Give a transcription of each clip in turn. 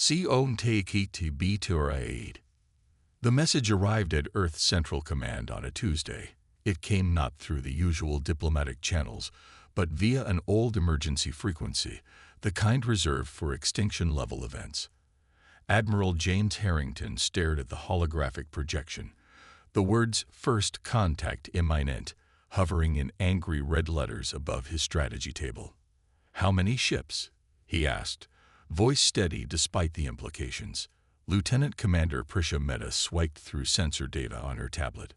aid. The message arrived at Earth's Central Command on a Tuesday. It came not through the usual diplomatic channels, but via an old emergency frequency, the kind reserved for extinction-level events. Admiral James Harrington stared at the holographic projection, the words "First Contact Imminent" hovering in angry red letters above his strategy table. "How many ships?" he asked, voice steady despite the implications. Lieutenant Commander Prisha Mehta swiped through sensor data on her tablet.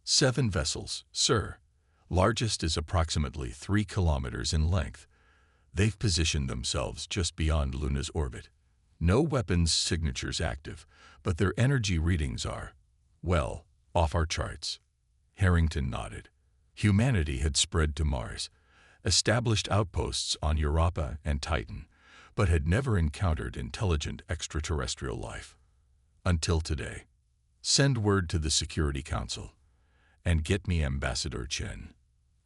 7 vessels, sir. Largest is approximately 3 kilometers in length. They've positioned themselves just beyond Luna's orbit. No weapons signatures active, but their energy readings are, well, off our charts." Harrington nodded. Humanity had spread to Mars, established outposts on Europa and Titan, but had never encountered intelligent extraterrestrial life. Until today. Send word to the Security Council. And get me Ambassador Chen.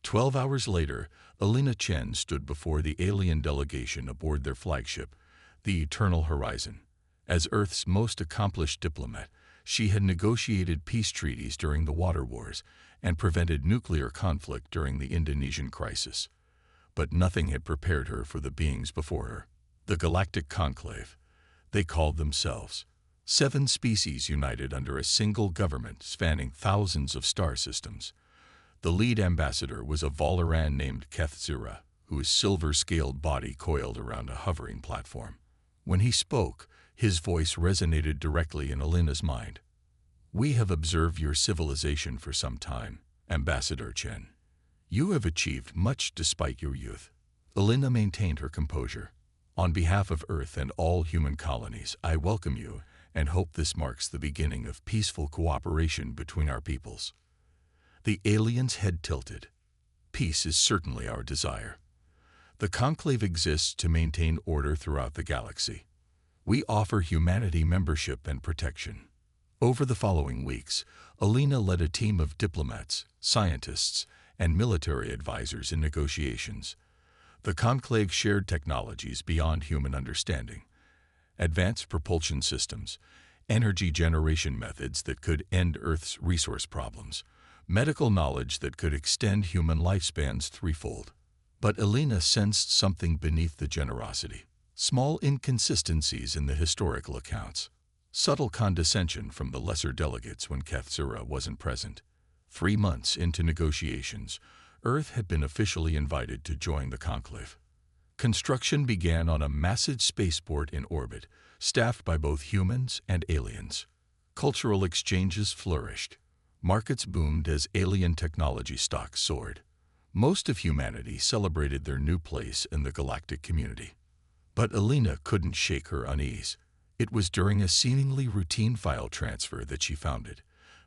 12 hours later, Alina Chen stood before the alien delegation aboard their flagship, the Eternal Horizon. As Earth's most accomplished diplomat, she had negotiated peace treaties during the water wars and prevented nuclear conflict during the Indonesian crisis. But nothing had prepared her for the beings before her. The Galactic Conclave, they called themselves. 7 species united under a single government spanning thousands of star systems. The lead ambassador was a Valoran named Kethzura, whose silver-scaled body coiled around a hovering platform. When he spoke, his voice resonated directly in Alina's mind. "We have observed your civilization for some time, Ambassador Chen. You have achieved much despite your youth." Alina maintained her composure. "On behalf of Earth and all human colonies, I welcome you and hope this marks the beginning of peaceful cooperation between our peoples." The alien's head tilted. "Peace is certainly our desire. The Conclave exists to maintain order throughout the galaxy. We offer humanity membership and protection." Over the following weeks, Alina led a team of diplomats, scientists, and military advisors in negotiations. The Conclave shared technologies beyond human understanding: advanced propulsion systems, energy generation methods that could end Earth's resource problems, medical knowledge that could extend human lifespans threefold. But Alina sensed something beneath the generosity. Small inconsistencies in the historical accounts. Subtle condescension from the lesser delegates when Kethzura wasn't present. 3 months into negotiations, Earth had been officially invited to join the Conclave. Construction began on a massive spaceport in orbit, staffed by both humans and aliens. Cultural exchanges flourished. Markets boomed as alien technology stocks soared. Most of humanity celebrated their new place in the galactic community. But Alina couldn't shake her unease. It was during a seemingly routine file transfer that she found it.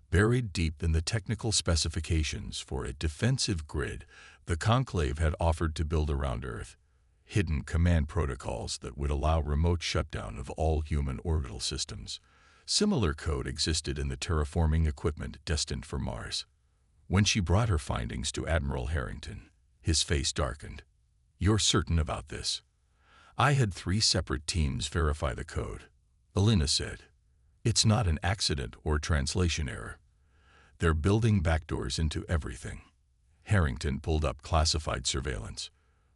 Buried deep in the technical specifications for a defensive grid the Conclave had offered to build around Earth. Hidden command protocols that would allow remote shutdown of all human orbital systems. Similar code existed in the terraforming equipment destined for Mars. When she brought her findings to Admiral Harrington, his face darkened. "You're certain about this?" "I had 3 separate teams verify the code," Alina said. "It's not an accident or translation error. They're building backdoors into everything." Harrington pulled up classified surveillance.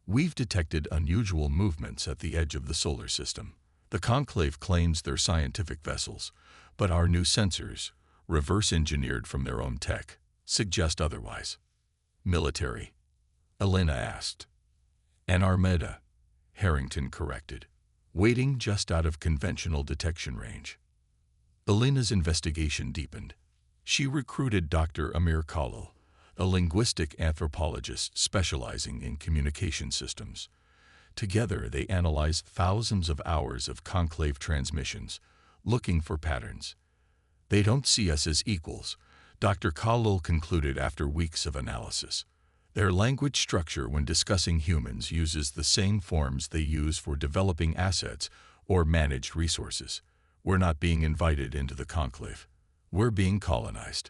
"We've detected unusual movements at the edge of the solar system. The Conclave claims they're scientific vessels, but our new sensors, reverse-engineered from their own tech, suggest otherwise." "Military?" Alina asked. "An armada," Harrington corrected, waiting just out of conventional detection range. Alina's investigation deepened. She recruited Dr. Amir Khalil, a linguistic anthropologist specializing in communication systems. Together, they analyzed thousands of hours of Conclave transmissions, looking for patterns. "They don't see us as equals," Dr. Khalil concluded after weeks of analysis. "Their language structure when discussing humans uses the same forms they use for developing assets or managed resources. We're not being invited into the Conclave. We're being colonized."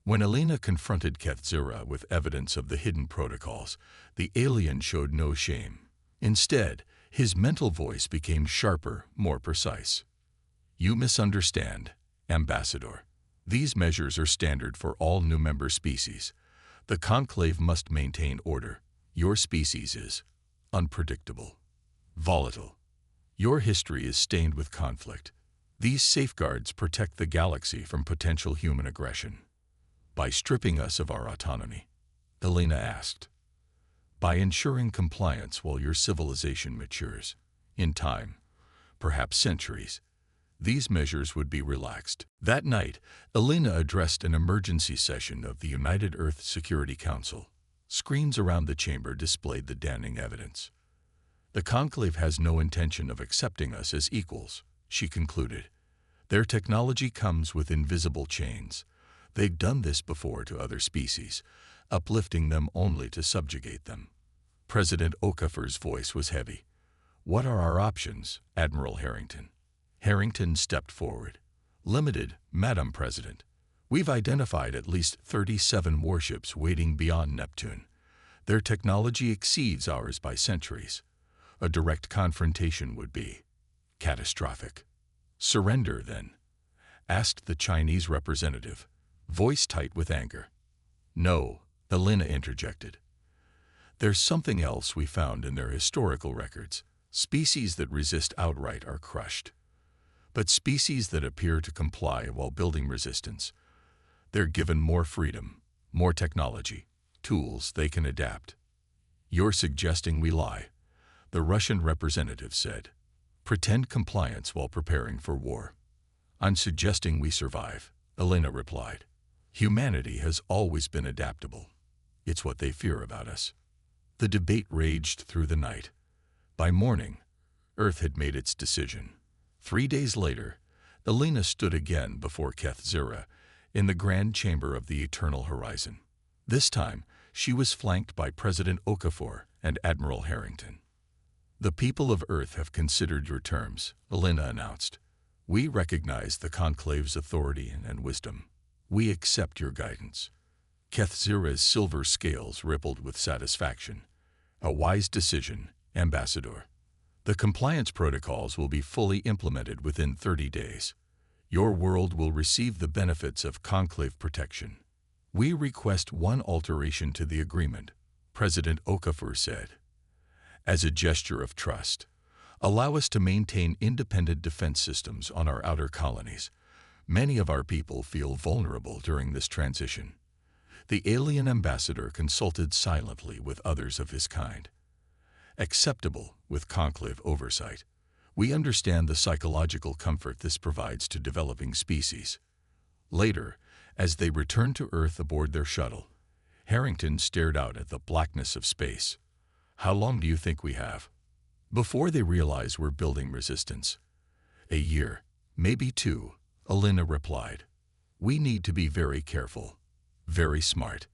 When Alina confronted Kethzura with evidence of the hidden protocols, the alien showed no shame. Instead, His mental voice became sharper, more precise. You misunderstand, Ambassador. These measures are standard for all new member species. The conclave must maintain order. Your species is unpredictable, volatile. Your history is stained with conflict. These safeguards protect the galaxy from potential human aggression. By stripping us of our autonomy, Elena asked. By ensuring compliance while your civilization matures. In time, perhaps centuries, these measures would be relaxed. That night, Elena addressed an emergency session of the United Earth Security Council. Screens around the chamber displayed the damning evidence. The conclave has no intention of accepting us as equals, she concluded. Their technology comes with invisible chains. They've done this before to other species, uplifting them only to subjugate them. President Okafor's voice was heavy. What are our options, Admiral Harrington? Harrington stepped forward. Limited, Madam President. We've identified at least 37 warships waiting beyond Neptune. Their technology exceeds ours by centuries. A direct confrontation would be catastrophic. Surrender, then, asked the Chinese representative, voice tight with anger. No, Elena interjected. There's something else we found in their historical records. Species that resist outright are crushed. But species that appear to comply while building resistance, they're given more freedom, more technology, tools they can adapt. You're suggesting we lie, the Russian representative said. Pretend compliance while preparing for war. I'm suggesting we survive, Elena replied. Humanity has always been adaptable. It's what they fear about us. The debate raged through the night. By morning, Earth had made its decision. 3 days later, Elena stood again before Keth Zira in the grand chamber of the Eternal Horizon. This time, she was flanked by President Okafor and Admiral Harrington. The people of Earth have considered your terms, Elena announced. We recognize the conclave's authority and wisdom. We accept your guidance. Keth Zira's silver scales rippled with satisfaction. A wise decision, Ambassador. The compliance protocols will be fully implemented within 30 days. Your world will receive the benefits of conclave protection. We request one alteration to the agreement, President Okafor said. As a gesture of trust, allow us to maintain independent defense systems on our outer colonies. Many of our people feel vulnerable during this transition. The alien ambassador consulted silently with others of his kind. Acceptable with conclave oversight. We understand the psychological comfort this provides to developing species. Later, as they returned to Earth aboard their shuttle, Harrington stared out at the blackness of space. How long do you think we have? Before they realize we're building resistance. A year, maybe 2, Elena replied. We need to be very careful, very smart.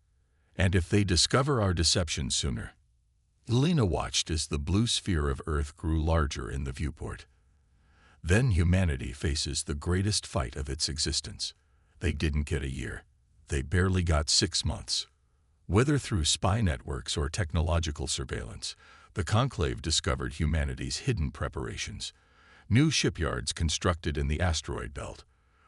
And if they discover our deception sooner. Elena watched as the blue sphere of Earth grew larger in the viewport. Then humanity faces the greatest fight of its existence. They didn't get a year. They barely got 6 months. Whether through spy networks or technological surveillance, the conclave discovered humanity's hidden preparations. New shipyards constructed in the asteroid belt.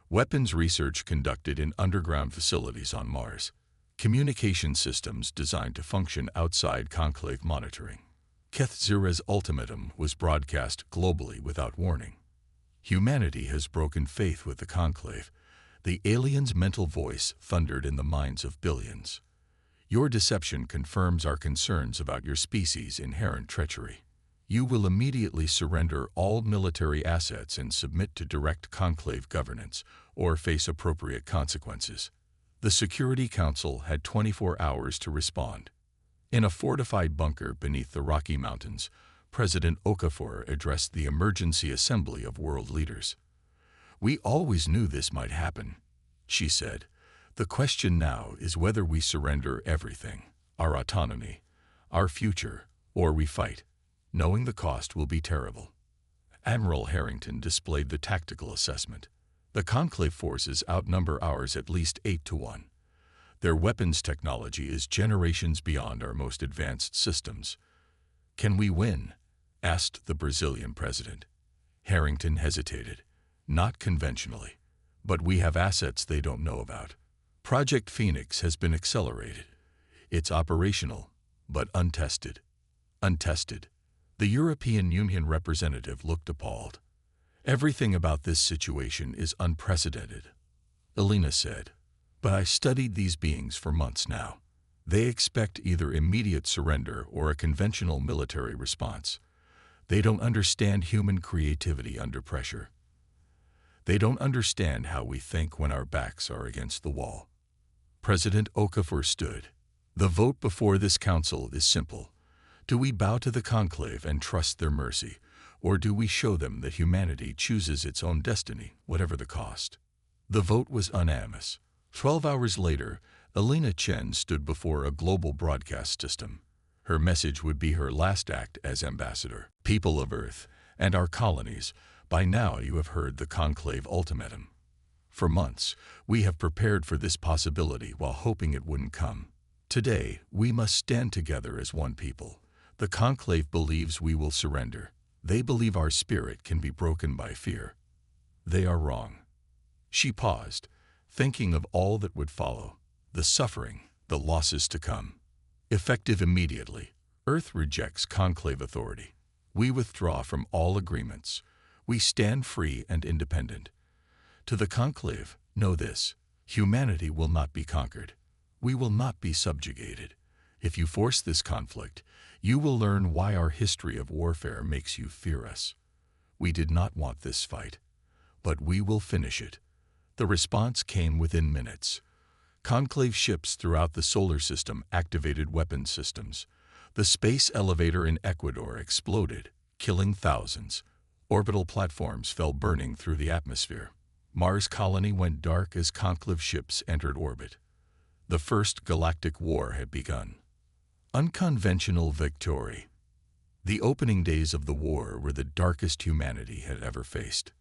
Weapons research conducted in underground facilities on Mars. Communication systems designed to function outside conclave monitoring. Keth Zira's ultimatum was broadcast globally without warning. Humanity has broken faith with the conclave. The alien's mental voice thundered in the minds of billions. Your deception confirms our concerns about your species' inherent treachery. You will immediately surrender all military assets and submit to direct conclave governance, or face appropriate consequences. The Security Council had 24 hours to respond. In a fortified bunker beneath the Rocky Mountains, President Okafor addressed the emergency assembly of world leaders. We always knew this might happen, she said. The question now is whether we surrender everything, our autonomy, our future, or we fight, knowing the cost will be terrible. Admiral Harrington displayed the tactical assessment. The conclave forces outnumber ours at least 8-1. Their weapons technology is generations beyond our most advanced systems. Can we win? asked the Brazilian president. Harrington hesitated. Not conventionally. But we have assets they don't know about. Project Phoenix has been accelerated. It's operational, but untested. Untested. The European Union representative looked appalled. Everything about this situation is unprecedented, Elena said. But I studied these beings for months now. They expect either immediate surrender or a conventional military response. They don't understand human creativity under pressure. They don't understand how we think when our backs are against the wall. President Okafor stood. The vote before this council is simple. Do we bow to the conclave and trust their mercy, or do we show them that humanity chooses its own destiny, whatever the cost? The vote was unanimous. 12 hours later, Elena Chen stood before a global broadcast system. Her message would be her last act as ambassador. People of Earth and our colonies, by now you have heard the conclave ultimatum. For months, we have prepared for this possibility while hoping it wouldn't come. Today, we must stand together as one people. The conclave believes we will surrender. They believe our spirit can be broken by fear. They are wrong. She paused, thinking of all that would follow, the suffering, the losses to come. Effective immediately, Earth rejects conclave authority. We withdraw from all agreements. We stand free and independent. To the conclave, know this: humanity will not be conquered. We will not be subjugated. If you force this conflict, you will learn why our history of warfare makes you fear us. We did not want this fight, but we will finish it. The response came within minutes. Conclave ships throughout the solar system activated weapons systems. The space elevator in Ecuador exploded, killing thousands. Orbital platforms fell burning through the atmosphere. Mars colony went dark as conclave ships entered orbit. The first galactic war had begun. Unconventional victory. The opening days of the war were the darkest humanity had ever faced.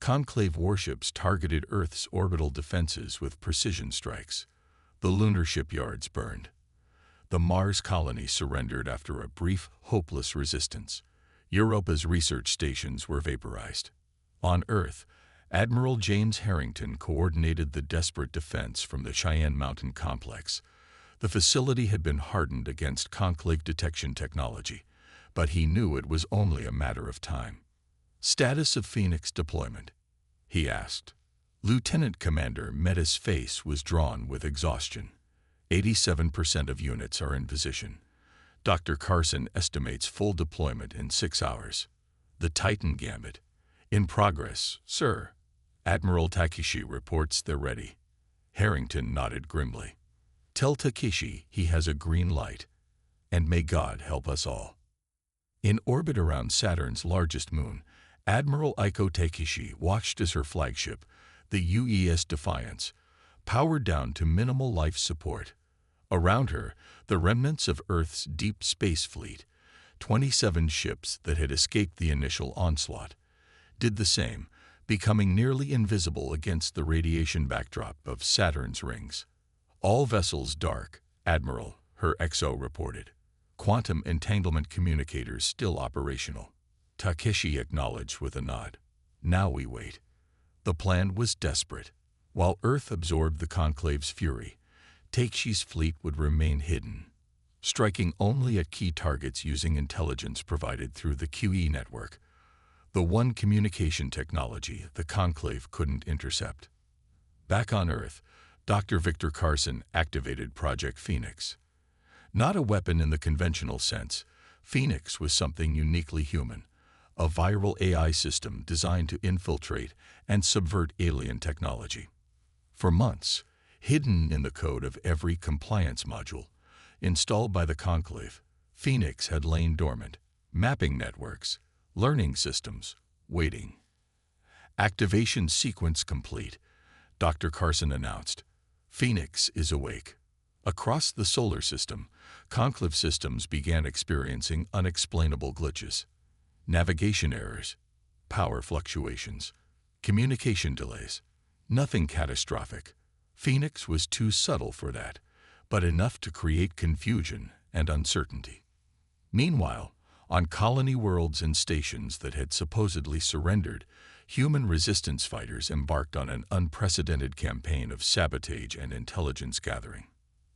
Conclave warships targeted Earth's orbital defenses with precision strikes. The lunar shipyards burned. The Mars colony surrendered after a brief, hopeless resistance. Europa's research stations were vaporized. On Earth, Admiral James Harrington coordinated the desperate defense from the Cheyenne Mountain complex. The facility had been hardened against conclave detection technology, but he knew it was only a matter of time. Status of Phoenix deployment, he asked. Lieutenant Commander Meta's face was drawn with exhaustion. 87% of units are in position. Dr. Carson estimates full deployment in 6 hours. The Titan Gambit. In progress, sir. Admiral Takeshi reports they're ready. Harrington nodded grimly. Tell Takeshi he has a green light, and may God help us all. In orbit around Saturn's largest moon, Admiral Eiko Takeshi watched as her flagship, the UES Defiance, powered down to minimal life support. Around her, the remnants of Earth's deep space fleet, 27 ships that had escaped the initial onslaught, did the same, becoming nearly invisible against the radiation backdrop of Saturn's rings. All vessels dark, Admiral, her XO reported. Quantum entanglement communicators still operational. Takeshi acknowledged with a nod. Now we wait. The plan was desperate. While Earth absorbed the conclave's fury, Takeshi's fleet would remain hidden, striking only at key targets using intelligence provided through the QE network, the one communication technology the conclave couldn't intercept. Back on Earth, Dr. Victor Carson activated Project Phoenix. Not a weapon in the conventional sense, Phoenix was something uniquely human, a viral AI system designed to infiltrate and subvert alien technology. For months, hidden in the code of every compliance module installed by the conclave, Phoenix had lain dormant, mapping networks, learning systems, waiting. Activation sequence complete, Dr. Carson announced. Phoenix is awake. Across the solar system, conclave systems began experiencing unexplainable glitches. Navigation errors, power fluctuations, communication delays. Nothing catastrophic. Phoenix was too subtle for that, but enough to create confusion and uncertainty. Meanwhile, On colony worlds and stations that had supposedly surrendered, human resistance fighters embarked on an unprecedented campaign of sabotage and intelligence gathering.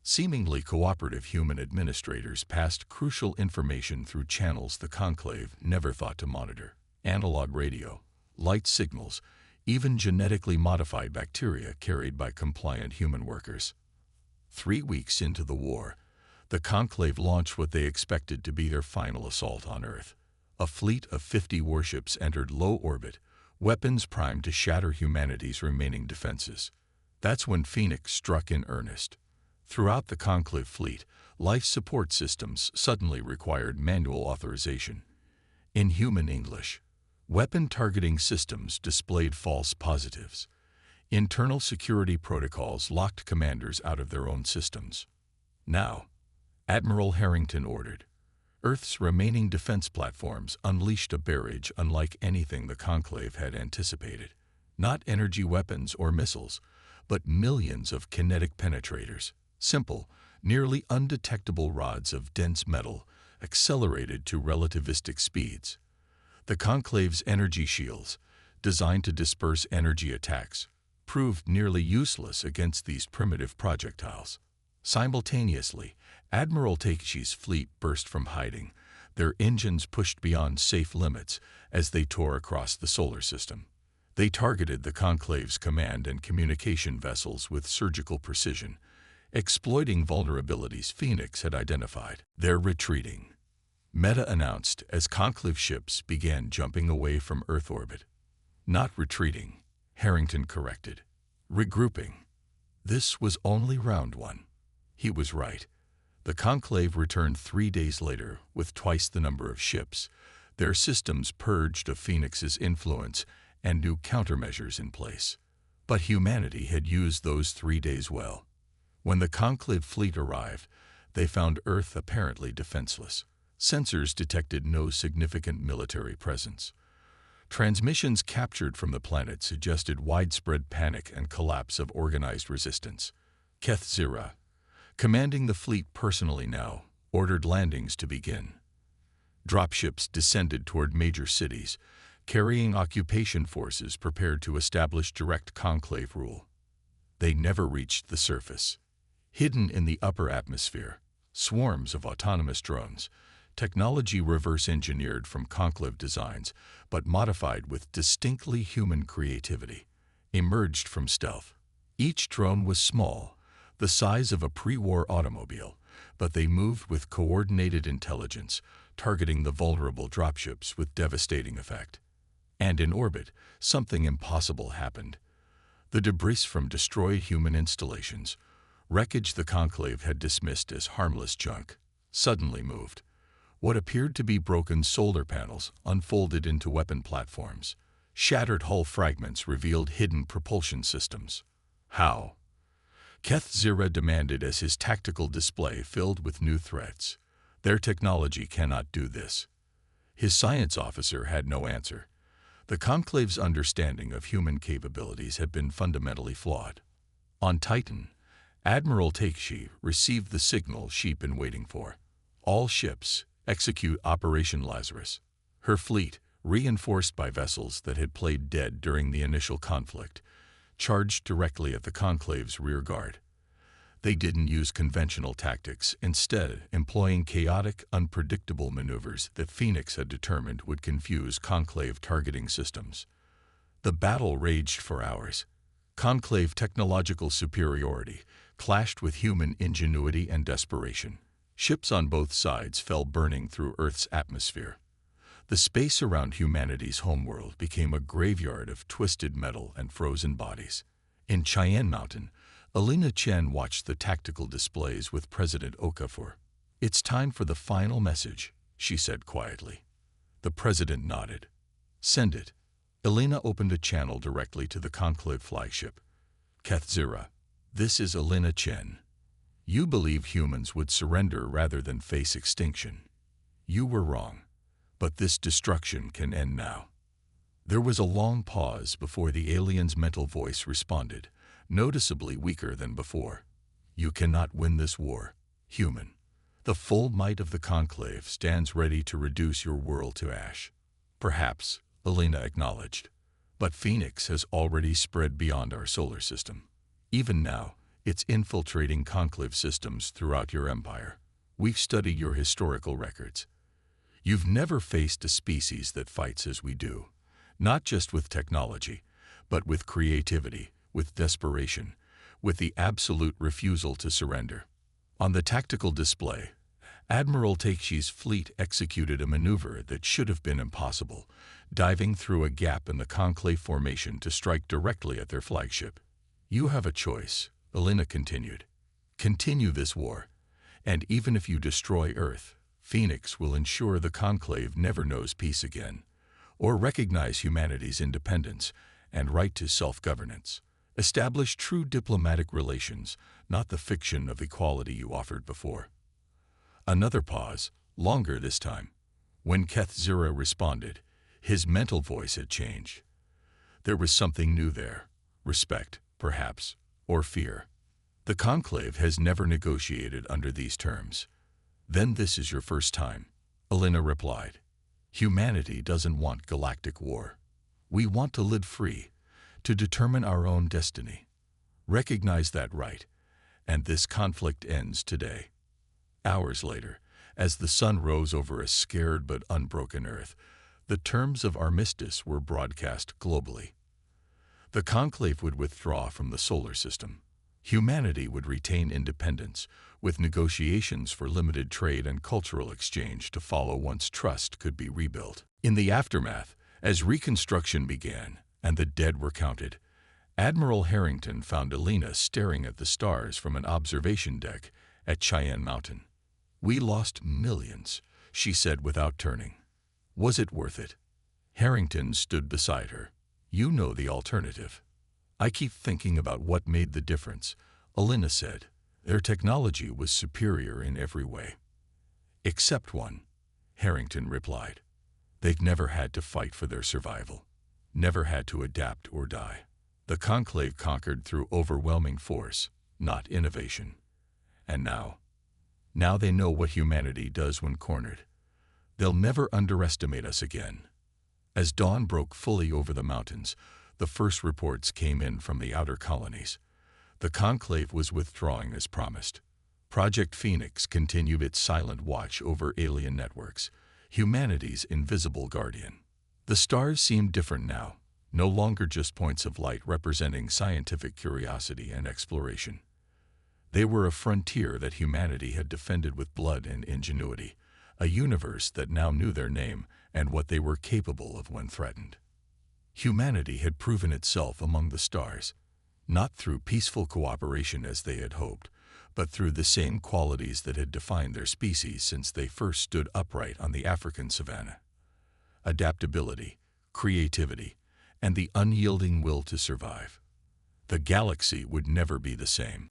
Seemingly cooperative human administrators passed crucial information through channels the Conclave never thought to monitor. Analog radio, light signals, even genetically modified bacteria carried by compliant human workers. 3 weeks into the war, the Conclave launched what they expected to be their final assault on Earth. A fleet of 50 warships entered low orbit, weapons primed to shatter humanity's remaining defenses. That's when Phoenix struck in earnest. Throughout the Conclave fleet, life support systems suddenly required manual authorization. In human English, weapon targeting systems displayed false positives. Internal security protocols locked commanders out of their own systems. Now, Admiral Harrington ordered. Earth's remaining defense platforms unleashed a barrage unlike anything the Conclave had anticipated. Not energy weapons or missiles, but millions of kinetic penetrators. Simple, nearly undetectable rods of dense metal, accelerated to relativistic speeds. The Conclave's energy shields, designed to disperse energy attacks, proved nearly useless against these primitive projectiles. Simultaneously, Admiral Takeshi's fleet burst from hiding, their engines pushed beyond safe limits as they tore across the solar system. They targeted the Conclave's command and communication vessels with surgical precision, exploiting vulnerabilities Phoenix had identified. They're retreating, Meta announced as Conclave ships began jumping away from Earth orbit. Not retreating, Harrington corrected. Regrouping. This was only round one. He was right. The Conclave returned 3 days later with twice the number of ships, their systems purged of Phoenix's influence and new countermeasures in place. But humanity had used those 3 days well. When the Conclave fleet arrived, they found Earth apparently defenseless. Sensors detected no significant military presence. Transmissions captured from the planet suggested widespread panic and collapse of organized resistance. Keth Zira, commanding the fleet personally now, ordered landings to begin. Dropships descended toward major cities, carrying occupation forces prepared to establish direct Conclave rule. They never reached the surface. Hidden in the upper atmosphere, swarms of autonomous drones, technology reverse-engineered from Conclave designs but modified with distinctly human creativity, emerged from stealth. Each drone was small, the size of a pre-war automobile, but they moved with coordinated intelligence, targeting the vulnerable dropships with devastating effect. And in orbit, something impossible happened. The debris from destroyed human installations, wreckage the Conclave had dismissed as harmless junk, suddenly moved. What appeared to be broken solar panels unfolded into weapon platforms. Shattered hull fragments revealed hidden propulsion systems. How? Keth Zira demanded as his tactical display filled with new threats. Their technology cannot do this. His science officer had no answer. The Conclave's understanding of human capabilities had been fundamentally flawed. On Titan, Admiral Takeshi received the signal she'd been waiting for. All ships, execute Operation Lazarus. Her fleet, reinforced by vessels that had played dead during the initial conflict, charged directly at the Conclave's rear guard. They didn't use conventional tactics, instead employing chaotic, unpredictable maneuvers that Phoenix had determined would confuse Conclave targeting systems. The battle raged for hours. Conclave technological superiority clashed with human ingenuity and desperation. Ships on both sides fell burning through Earth's atmosphere. The space around humanity's homeworld became a graveyard of twisted metal and frozen bodies. In Cheyenne Mountain, Alina Chen watched the tactical displays with President Okafor. "It's time for the final message," she said quietly. The president nodded. "Send it." Alina opened a channel directly to the Conclave flagship. Keth Zira, this is Alina Chen. You believe humans would surrender rather than face extinction. You were wrong, but this destruction can end now. There was a long pause before the alien's mental voice responded, noticeably weaker than before. You cannot win this war, human. The full might of the conclave stands ready to reduce your world to ash. Perhaps, Elena acknowledged, but Phoenix has already spread beyond our solar system. Even now, it's infiltrating conclave systems throughout your empire. We've studied your historical records. You've never faced a species that fights as we do, not just with technology, but with creativity, with desperation, with the absolute refusal to surrender. On the tactical display, Admiral Takeshi's fleet executed a maneuver that should have been impossible, diving through a gap in the conclave formation to strike directly at their flagship. You have a choice, Elena continued. Continue this war, and even if you destroy Earth, Phoenix will ensure the conclave never knows peace again, or recognize humanity's independence and right to self-governance. Establish true diplomatic relations, not the fiction of equality you offered before. Another pause, longer this time. When Keth Zero responded, his mental voice had changed. There was something new there, respect, perhaps, or fear. The conclave has never negotiated under these terms. Then this is your first time, Elena replied. Humanity doesn't want galactic war. We want to live free, to determine our own destiny. Recognize that right, and this conflict ends today. Hours later, as the sun rose over a scared but unbroken Earth, the terms of armistice were broadcast globally. The conclave would withdraw from the solar system. Humanity would retain independence, with negotiations for limited trade and cultural exchange to follow once trust could be rebuilt. In the aftermath, as reconstruction began and the dead were counted, Admiral Harrington found Elena staring at the stars from an observation deck at Cheyenne Mountain. We lost millions, she said without turning. Was it worth it? Harrington stood beside her. You know the alternative. I keep thinking about what made the difference, Elena said. Their technology was superior in every way. Except one, Harrington replied. They've never had to fight for their survival, never had to adapt or die. The conclave conquered through overwhelming force, not innovation. And now they know what humanity does when cornered. They'll never underestimate us again. As dawn broke fully over the mountains, the first reports came in from the outer colonies. The conclave was withdrawing as promised. Project Phoenix continued its silent watch over alien networks, humanity's invisible guardian. The stars seemed different now, no longer just points of light representing scientific curiosity and exploration. They were a frontier that humanity had defended with blood and ingenuity, a universe that now knew their name and what they were capable of when threatened. Humanity had proven itself among the stars, not through peaceful cooperation as they had hoped, but through the same qualities that had defined their species since they first stood upright on the African savanna. Adaptability, creativity, and the unyielding will to survive. The galaxy would never be the same.